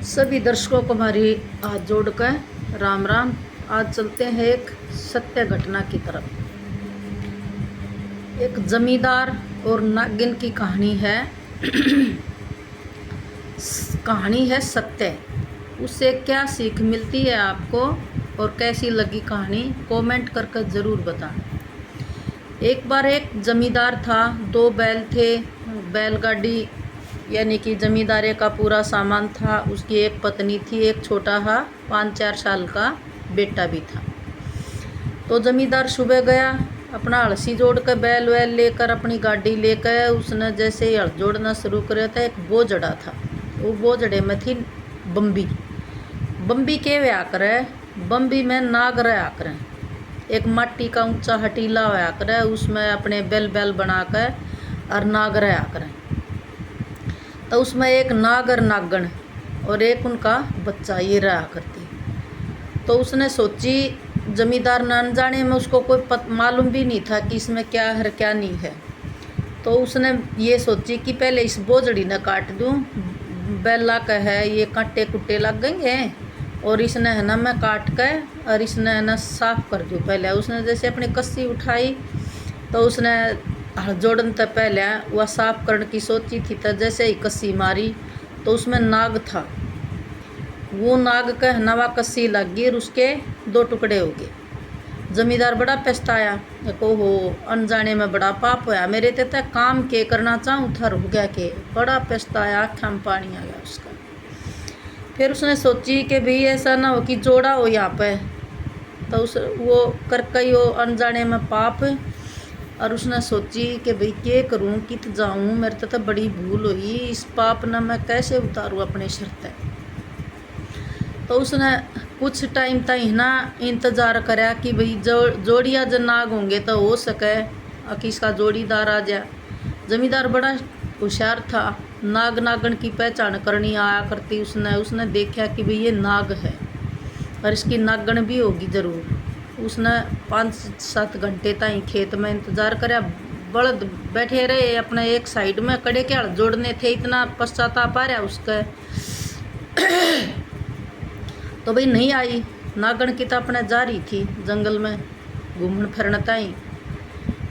सभी दर्शकों को हमारी हाथ जोड़कर राम राम। आज चलते हैं एक सत्य घटना की तरफ। एक जमींदार और नागिन की कहानी है। कहानी है सत्य। उससे क्या सीख मिलती है आपको और कैसी लगी कहानी, कमेंट करके ज़रूर बताएं। एक बार एक जमींदार था, 2 बैल थे, बैलगाड़ी यानी कि जमींदारे का पूरा सामान था। उसकी एक पत्नी थी, एक छोटा सा 5-4 साल का बेटा भी था। तो जमींदार सुबह गया, अपना हलसी जोड़ कर बैल वैल लेकर अपनी गाड़ी लेकर उसने जैसे ही हल जोड़ना शुरू किया था, एक बोझड़ा था। वो बोझड़े में थी बम्बी। बम्बी के व्या करे, बम्बी में नाग रहा करें। एक माटी का ऊंचा हटीला होया करे, उसमें अपने बैल बैल बनाकर और नाग रहा करें। तो उसमें एक नाग और नागन और एक उनका बच्चा ये रहा करती। तो उसने सोची, जमींदार न अनजाने में, उसको कोई मालूम भी नहीं था कि इसमें क्या है क्या नहीं है। तो उसने ये सोची कि पहले इस बोझड़ी ने काट दूँ, बैला का है ये कांटे कुट्टे लग गएंगे, और इसने है ना मैं काट कर और इसने है ना साफ कर दूँ। पहले उसने जैसे अपनी कस्सी उठाई तो उसने हल जोड़न तक पहले वह साफ करने की सोची थी। तो जैसे ही कस्सी मारी तो उसमें नाग था। वो नाग का नवा कस्सी लग गई और उसके 2 टुकड़े हो गए। जमींदार बड़ा पछताया, को हो अनजाने में बड़ा पाप होया मेरे ते तक काम के करना चाहूँ था, रुक गया के बड़ा पछताया, आँखों में पानी आ गया उसका। फिर उसने सोची कि भाई ऐसा ना हो कि जोड़ा हो यहाँ पे। तो उस वो कर कई हो अनजाने में पाप। और उसने सोची कि भाई क्या करूं, कित जाऊं, मेरे तो बड़ी भूल हुई, इस पाप न मैं कैसे उतारूं अपने सिर तक। तो उसने कुछ टाइम तक ना इंतज़ार कराया कि भाई जोड़िया जब नाग होंगे तो हो सके कि इसका जोड़ीदार आ जाए। जमींदार बड़ा होशियार था, नाग नागन की पहचान करनी आया करती। उसने देखा कि भाई ये नाग है और इसकी नागन भी होगी ज़रूर। उसने 5-7 घंटे तक खेत में इंतज़ार कराया। बलद बैठे रहे अपने एक साइड में, कड़े के हल जोड़ने थे, इतना पश्चाताप आ रहा उसका। तो भाई नहीं आई नागन की, तो अपने जा रही थी जंगल में घूमन फिरन ताई।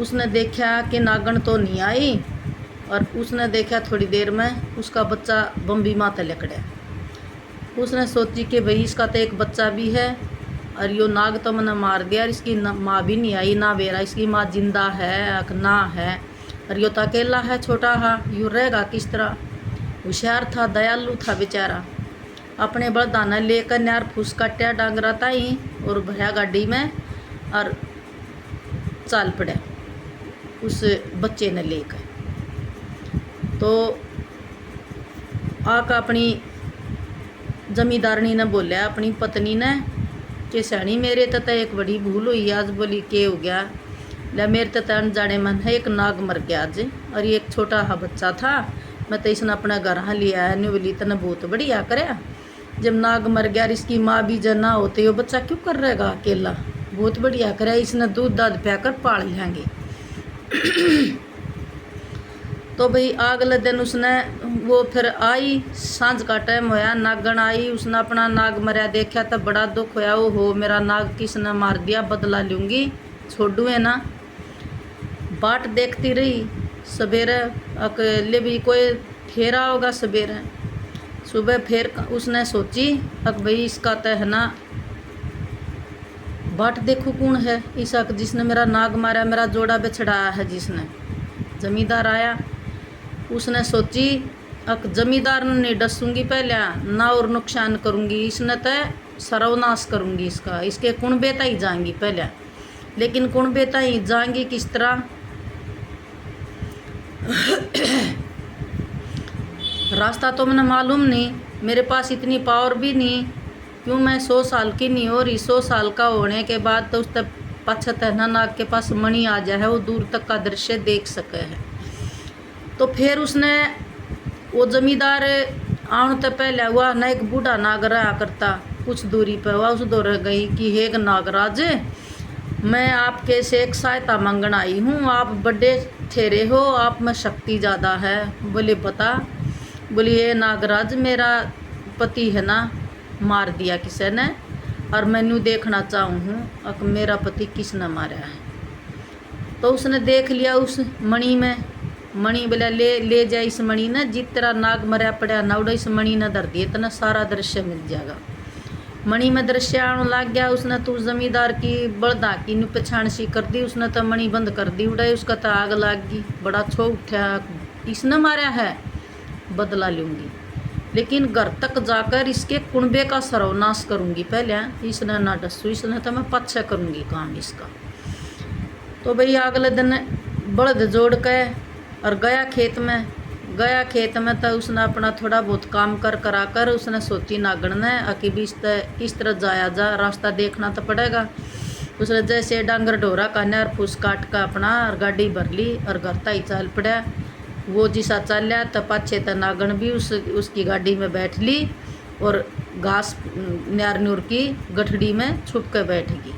उसने देखा कि नागन तो नहीं आई, और उसने देखा थोड़ी देर में उसका बच्चा बम्बी माता लकड़ा। उसने सोची कि भाई इसका तो एक बच्चा भी है और यो नाग तो मैंने मार दिया, और इसकी माँ भी नहीं आई ना बेरा, इसकी माँ जिंदा है ना है, और यो तो अकेला है छोटा हा, यो रहेगा किस तरह। होशियार था, दयालु था बेचारा। अपने बलदाना लेकर न्यार फूस काटा डांगरा ताई और भरा गाड़ी में और चाल पड़ा उस बच्चे ने लेकर। तो आका अपनी जमींदारनी ने बोलिया अपनी पत्नी ने कि सैनी मेरे तत एक बड़ी भूल हुई आज। बोली के हो गया? ले मेरे तत अनजाने मन है एक नाग मर गया आज, और ये एक छोटा सा बच्चा था, मैं तो इसने अपना घर हाँ लिया है। नहीं बोली तने बहुत बढ़िया कराया, जब नाग मर गया और इसकी माँ भी जब ना होती वो बच्चा क्यों कर रहेगा अकेला, बहुत बढ़िया कराया, इसने दूध दाद पियाकर पाल लेंगे। तो भाई अगले दिन उसने वो फिर आई, सांझ का टाइम होया, नागन आई, उसने अपना नाग मरया देखा तो बड़ा दुख होया। वो हो मेरा नाग किसने मार दिया, बदला लूँगी, छोड़ू है ना। बाट देखती रही सवेरे, अकेले भी कोई फेरा होगा सवेरे। सुबह फिर उसने सोची अब भाई इसका तो है ना बाट देखो कौन है ईसा जिसने मेरा नाग मारा, मेरा जोड़ा बिछड़ाया है जिसने। जमींदार आया, उसने सोची अक जमींदार ने नहीं डसूंगी पहले ना और नुकसान करूंगी, इसने तो सर्वनाश करूंगी इसका, इसके कुणबेता ही जाएंगी पहले। लेकिन कुणबेता ही जाएंगी किस तरह? रास्ता तो मैंने मालूम नहीं, मेरे पास इतनी पावर भी नहीं, क्यों मैं 100 साल की नहीं हो रही। 100 साल का होने के बाद तो उस तक पछतना नाग के पास मणि आ जाए, वो दूर तक का दृश्य देख सके है। तो फिर उसने वो जमींदार आने तो पहले हुआ ना एक बूढ़ा नाग रहा करता कुछ दूरी पर, हुआ उस दौर गई कि हे नागराज, मैं आपके से एक सहायता मांगने आई हूँ, आप बड़े ठेरे हो, आप में शक्ति ज़्यादा है। बोले बता। बोली ये नागराज मेरा पति है ना मार दिया किसी ने, और मैनू देखना चाहूँ हूँ कि मेरा पति किसने मारा है। तो उसने देख लिया उस मणि में, मणि बोला ले जा इस मणि ने, जित तेरा नाग मरा पड़ा ना उड़ा इस मणि ने धर दिए, इतना सारा दृश्य मिल जाएगा। मणि में दृश्य आने लग गया। उसने तो जमींदार की बड़दा की नु पछाण सी कर दी, उसने तो मणि बंद कर दी उड़ाई, उसका तो आग लग गई। बड़ा छो उठा, इसने मारा है, बदला लूँगी, लेकिन घर तक जाकर इसके कुंबे का सर्वनाश करूँगी। पहले इसने ना डसू, इसने तो मैं पच्छा करूँगी काम इसका। तो भाई अगले दिन बड़द जोड़ के और गया खेत में तो उसने अपना थोड़ा बहुत काम करा कर उसने सोची नागण ने कि भी इस तरह जाया जा, रास्ता देखना तो पड़ेगा। उसने जैसे डांगर ढोरा काने और फूस काट का अपना और गाड़ी भर ली और घर तक चल पड़ा। वो जिसा चलिया तो पाछे तो नागण भी उसकी गाड़ी में बैठ ली और घास न्यार न्यूर की गठड़ी में छुप के बैठ गई।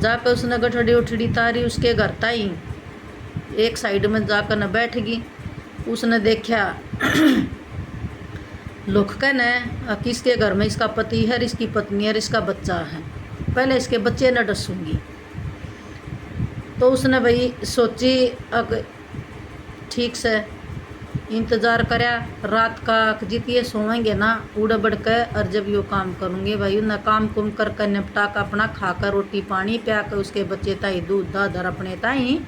जाकर उसने गठड़ी उठड़ी तारी उसके घर ताई एक साइड में जाकर न बैठ गई। उसने देखा लोग कहने किसके घर में इसका पति है, इसकी पत्नी है, इसका बच्चा है, पहले इसके बच्चे न डसूंगी। तो उसने भाई सोची ठीक से इंतज़ार कराया रात का, जितिए सोएंगे ना उड़ बढ़ कर, और जब यो काम करूँगे भाई उन्हें काम कुम कर कर निपटा कर अपना खाकर रोटी पानी प्या कर उसके बच्चे ताई दूध दादर अपने ताई,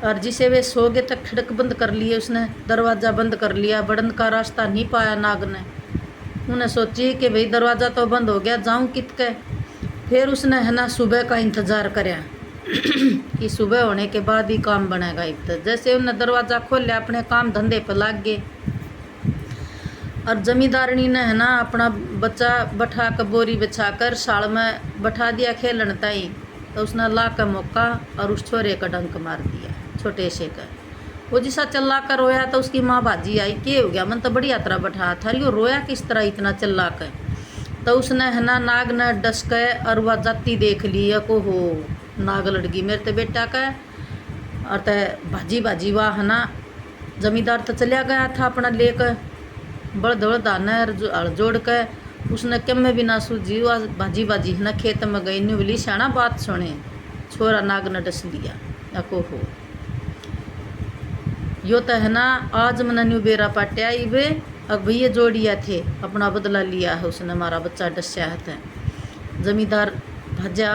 और जिसे वे सो गए तक खिड़क बंद कर लिए, उसने दरवाज़ा बंद कर लिया। बढ़न का रास्ता नहीं पाया नाग ने। उन्हें सोची कि भाई दरवाज़ा तो बंद हो गया, जाऊँ कित के। फिर उसने है ना सुबह का इंतज़ार कराया कि सुबह होने के बाद ही काम बनेगा। एक तो जैसे उन्हें दरवाज़ा खोल लिया अपने काम धंधे पर लाग गए। और जमींदारनी ने है ना अपना बच्चा बैठा कर बोरी बिछा कर साल में बैठा दिया खेलन ताई। तो उसने ला का मौका और उस छोरे का डंक मार दिया छोटे से का। वो जिसा चिल्ला कर रोया तो उसकी माँ बाजी आई, क्या हो गया, मन तो बड़ी यात्रा बैठा था, यो रोया किस तरह इतना चिल्ला कर। तो उसने है ना नाग ने डस के और वह जाती देख ली को हो नाग लड़की मेरे तो बेटा का। और तो भाजी वाह है ना जमींदार तो चलिया गया था अपना लेकर बड़ दौड़ दाना हड़ जोड़ के। उसने कम में भी ना सूझी, वह भाजी है ना खेत में गई न्यू बोली श्याणा बात सुने, छोरा नाग ने डस लिया को हो। यो तो है ना आज मैंने न्यू बेरा पाटिया वे अब भैया जोड़िया थे, अपना बदला लिया है उसने, हमारा बच्चा डस्या है। तो जमींदार भजा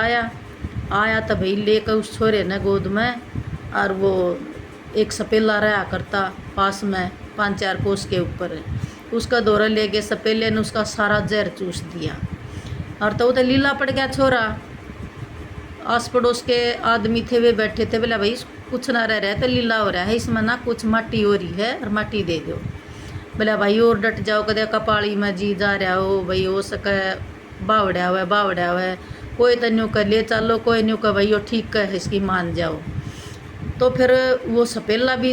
आया तो भाई लेकर उस छोरे ने गोद में, और वो एक सपेला रहा करता पास में 5-4 कोस के ऊपर, उसका दौरा ले गए। सपेले ने उसका सारा जहर चूस दिया। और तो वो तो लीला पड़ गया छोरा। आस पड़ोस के आदमी थे वे बैठे थे, बोला भाई कुछ ना रह रहा है तो लीला हो रहा है, इसमें ना कुछ माटी हो रही है और माटी दे दो। बोला भाई और डट जाओ, कदे कपाली में जी जा रहा हो भाई, हो सके बावड़ा हुआ कोई तो न्यू कर ले चलो, कोई न्यू कर भाई वो ठीक है इसकी मान जाओ। तो फिर वो सपेला भी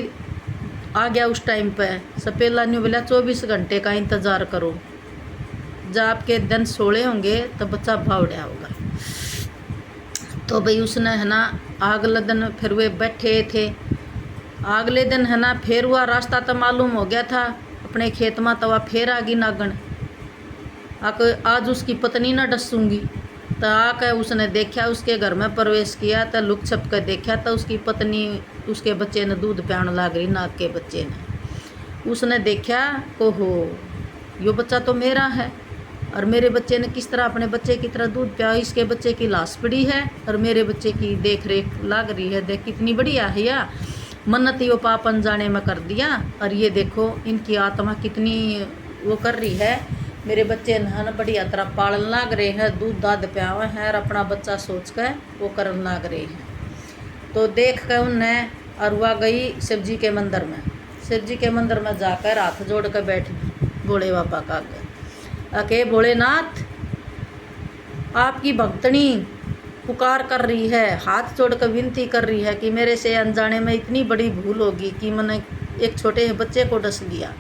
आ गया उस टाइम पे। सपेला न्यू बोला 24 घंटे का इंतज़ार करो, जब आपके दिन 16 होंगे तो बच्चा बावड़ा होगा। तो भाई उसने है ना अगले दिन फिर वे बैठे थे। अगले दिन है ना फिर हुआ, रास्ता तो मालूम हो गया था अपने खेत में, तो वह फिर आ गई नागन आज उसकी पत्नी ना डसूंगी। तो आकर उसने देखा, उसके घर में प्रवेश किया तो लुक छप कर देखा तो उसकी पत्नी उसके बच्चे ने दूध पियाने लग रही, नाग के बच्चे ने। उसने देखा ओहो यो बच्चा तो मेरा है, और मेरे बच्चे ने किस तरह अपने बच्चे की तरह दूध पिया, इसके बच्चे की लाश पड़ी है और मेरे बच्चे की देख रेख लग रही है। देख कितनी बढ़िया है या मन्नत यो पाप अनजाने में कर दिया, और ये देखो इनकी आत्मा कितनी वो कर रही है, मेरे बच्चे नहन बढ़िया तरह पालन लाग रहे हैं, दूध दाद पियावे हैं और अपना बच्चा सोच कर वो करन लाग रहे हैं। तो देख कर उनने और वह गई शिव जी के मंदिर में। शिव जी के मंदिर में जाकर हाथ जोड़ कर बैठ भोले बाबा का आके, भोलेनाथ आपकी भक्तनी पुकार कर रही है, हाथ जोड़ कर विनती कर रही है कि मेरे से अनजाने में इतनी बड़ी भूल होगी कि मैंने एक छोटे बच्चे को डस लिया,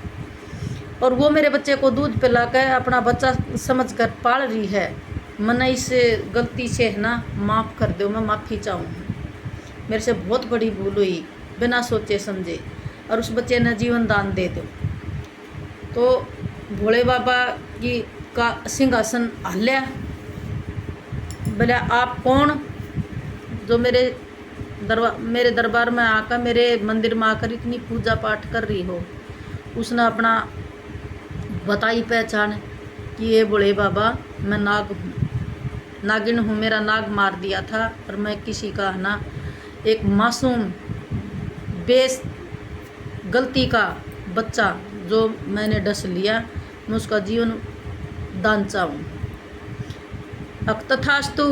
और वो मेरे बच्चे को दूध पिला कर अपना बच्चा समझ कर पाल रही है। मैंने इस गलती से है ना माफ़ कर दो, मैं माफ़ी चाहूँ, मेरे से बहुत बड़ी भूल हुई बिना सोचे समझे, और उस बच्चे ने जीवन दान दे दो। तो भोले बाबा की का सिंहासन हल्या। बोले आप कौन जो मेरे दरबार में आकर, मेरे मंदिर में आकर इतनी पूजा पाठ कर रही हो। उसने अपना बताई पहचान कि ये भोले बाबा, मैं नागिन हूँ, मेरा नाग मार दिया था और मैं किसी का है ना एक मासूम बेस गलती का बच्चा जो मैंने डस लिया, मैं उसका जीवन दान चाहूँ। तथास्तु,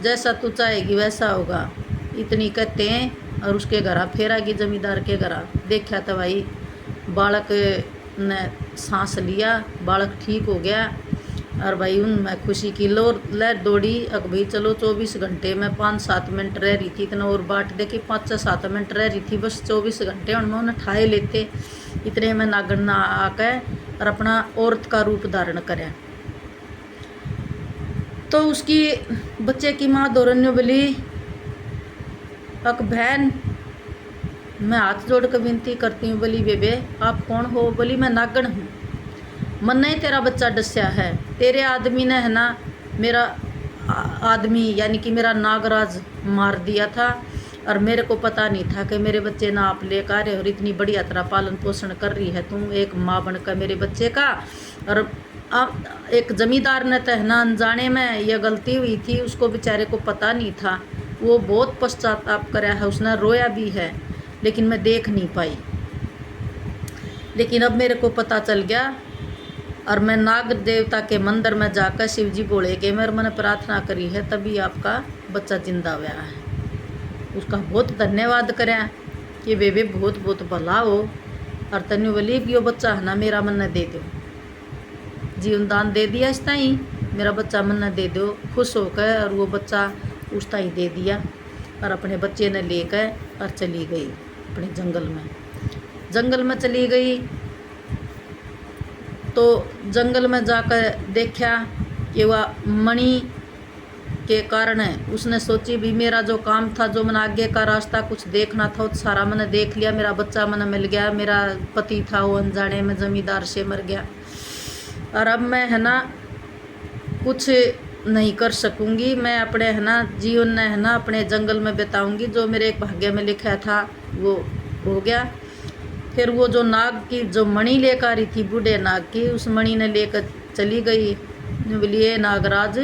जैसा तू चाहेगी वैसा होगा, इतनी कहते हैं। और उसके घर फेरा की जमींदार के घर देखा तो भाई बालक ने सांस लिया, बालक ठीक हो गया। और भाई उनमें खुशी की लहर दौड़ी। अब भाई चलो 24 घंटे में 5-7 मिनट रह रही थी, इतना और बाट दे कि 5-7 मिनट रह रही थी, बस 24 घंटे उनमें उन्हें ठाए लेते। इतने में नागन ना आकर और अपना औरत का रूप धारण करे। तो उसकी बच्चे की माँ दौरन्य बोली, अक बहन मैं हाथ जोड़ कर विनती करती हूँ। बोली बेबे आप कौन हो? बोली मैं नागन हूँ, मन नहीं तेरा बच्चा डस्या है। तेरे आदमी ने है ना मेरा आदमी यानी कि मेरा नागराज मार दिया था और मेरे को पता नहीं था कि मेरे बच्चे ना आप लेकर और इतनी बढ़िया तरह पालन पोषण कर रही है तुम एक माँ बनकर मेरे बच्चे का। और एक जमींदार ने तो है ना अनजाने में यह गलती हुई थी, उसको बेचारे को पता नहीं था। वो बहुत पश्चाताप कराया है, उसने रोया भी है, लेकिन मैं देख नहीं पाई। लेकिन अब मेरे को पता चल गया और मैं नाग देवता के मंदिर में जाकर शिव जी बोले कि मैंने प्रार्थना करी है तभी आपका बच्चा जिंदा हुआ है। उसका बहुत धन्यवाद करें कि बेबे बहुत बहुत भला हो। और तन्यू बोली कि वो बच्चा है ना मेरा मन दे दो, जीवन दान दे दिया इस ताई, मेरा बच्चा मन दे दो। खुश होकर और वो बच्चा उस ताई दे दिया और अपने बच्चे ने लेकर और चली गई अपने जंगल में चली गई। तो जंगल में जाकर देखा कि वह मणि के कारण है। उसने सोची भी मेरा जो काम था, जो मैंने आगे का रास्ता कुछ देखना था, वो सारा मैंने देख लिया। मेरा बच्चा मैंने मिल गया, मेरा पति था वो अनजाने में जमींदार से मर गया। और अब मैं है ना कुछ नहीं कर सकूँगी, मैं अपने है ना जीवन ने है ना अपने जंगल में बिताऊँगी। जो मेरे एक भाग्य में लिखा था वो हो गया। फिर वो जो नाग की जो मणि लेकर आ रही थी, बूढ़े नाग की, उस मणि ने लेकर चली गई। बोलिए नागराज,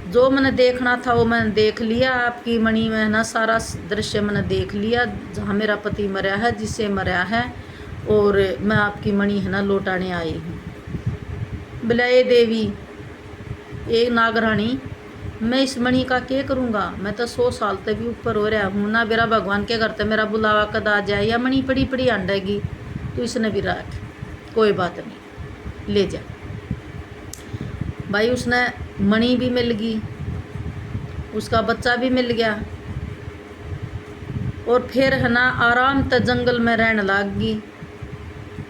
जो मैंने देखना था वो मैंने देख लिया, आपकी मणि में है ना सारा दृश्य मैंने देख लिया, जहाँ मेरा पति मरा है, जिससे मरा है, और मैं आपकी मणि है ना लौटाने आई हूँ। बोला ये देवी, ये नागरानी, मैं इस मणि का क्या करूँगा? मैं तो 100 साल तक भी ऊपर हो रहा हूँ ना, मेरा भगवान के घर तो मेरा बुलावा कद आ जाए या मणि पड़ी पड़ी आंडेगी, तो इसने भी रख, कोई बात नहीं, ले जा। भाई उसने मणि भी मिल गई, उसका बच्चा भी मिल गया, और फिर है ना आराम तक जंगल में रहने लग गई।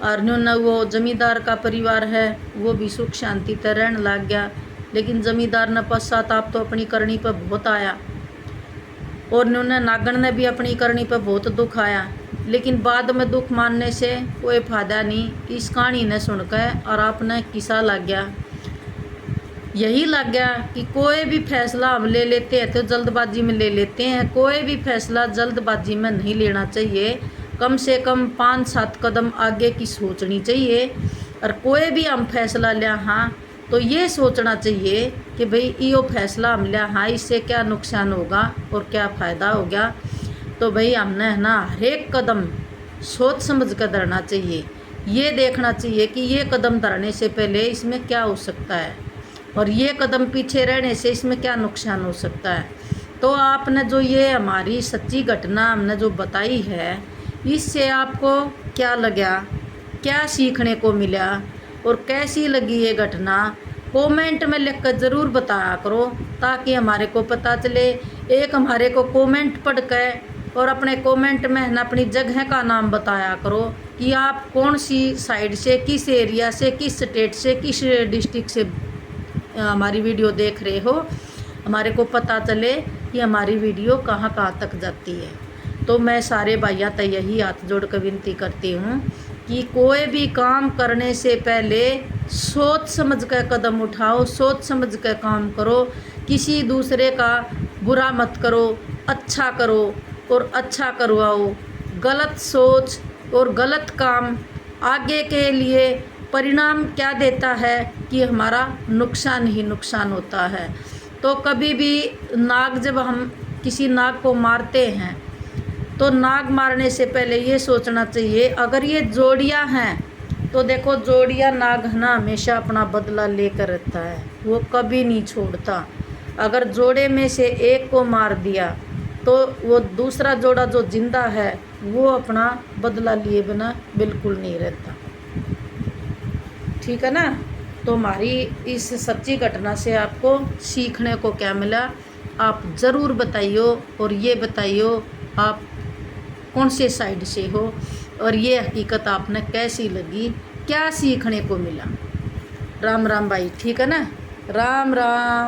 और न्यू न वो जमींदार का परिवार है वो भी सुख शांति तक रहने लग गया। लेकिन जमींदार ने पश्चाताप तो अपनी करनी पर बहुत आया, और न्यूने नागन ने भी अपनी करनी पर बहुत दुख आया। लेकिन बाद में दुख मानने से कोई फायदा नहीं। इस कहानी ने सुनकर और आपने किसा लग गया, यही लग गया कि कोई भी फैसला हम ले लेते हैं तो जल्दबाजी में ले लेते हैं। कोई भी फैसला जल्दबाजी में नहीं लेना चाहिए, कम से कम 5-7 कदम आगे की सोचनी चाहिए। और कोई भी हम फैसला लिया हाँ तो ये सोचना चाहिए कि भाई यो फैसला हम लिया हाँ, इससे क्या नुकसान होगा और क्या फ़ायदा हो गया। तो भाई हमने है ना हर एक कदम सोच समझ कर धरना चाहिए। ये देखना चाहिए कि ये कदम धरने से पहले इसमें क्या हो सकता है और ये कदम पीछे रहने से इसमें क्या नुकसान हो सकता है। तो आपने जो ये हमारी सच्ची घटना हमने जो बताई है, इससे आपको क्या लगा, क्या सीखने को मिला और कैसी लगी ये घटना, कमेंट में लिखकर ज़रूर बताया करो ताकि हमारे को पता चले। एक हमारे को कमेंट पढ़ कर और अपने कमेंट में ना अपनी जगह का नाम बताया करो कि आप कौन सी साइड से, किस एरिया से, किस स्टेट से, किस डिस्ट्रिक्ट से हमारी वीडियो देख रहे हो, हमारे को पता चले कि हमारी वीडियो कहाँ कहाँ तक जाती है। तो मैं सारे भाइयों तक यही हाथ जोड़ कर विनती करती हूँ कि कोई भी काम करने से पहले सोच समझ कर कदम उठाओ, सोच समझ कर काम करो। किसी दूसरे का बुरा मत करो, अच्छा करो और अच्छा करवाओ। गलत सोच और गलत काम आगे के लिए परिणाम क्या देता है कि हमारा नुकसान ही नुकसान होता है। तो कभी भी नाग, जब हम किसी नाग को मारते हैं तो नाग मारने से पहले ये सोचना चाहिए, अगर ये जोड़ियां हैं तो देखो जोड़ियां नाग है ना हमेशा अपना बदला लेकर रहता है, वो कभी नहीं छोड़ता। अगर जोड़े में से एक को मार दिया तो वो दूसरा जोड़ा जो जिंदा है वो अपना बदला लिए बिना बिल्कुल नहीं रहता। ठीक है ना। तो हमारी इस सच्ची घटना से आपको सीखने को क्या मिला आप ज़रूर बताइयो, और ये बताइयो आप कौन से साइड से हो और ये हकीकत आपने कैसी लगी, क्या सीखने को मिला। राम राम भाई, ठीक है ना। राम राम।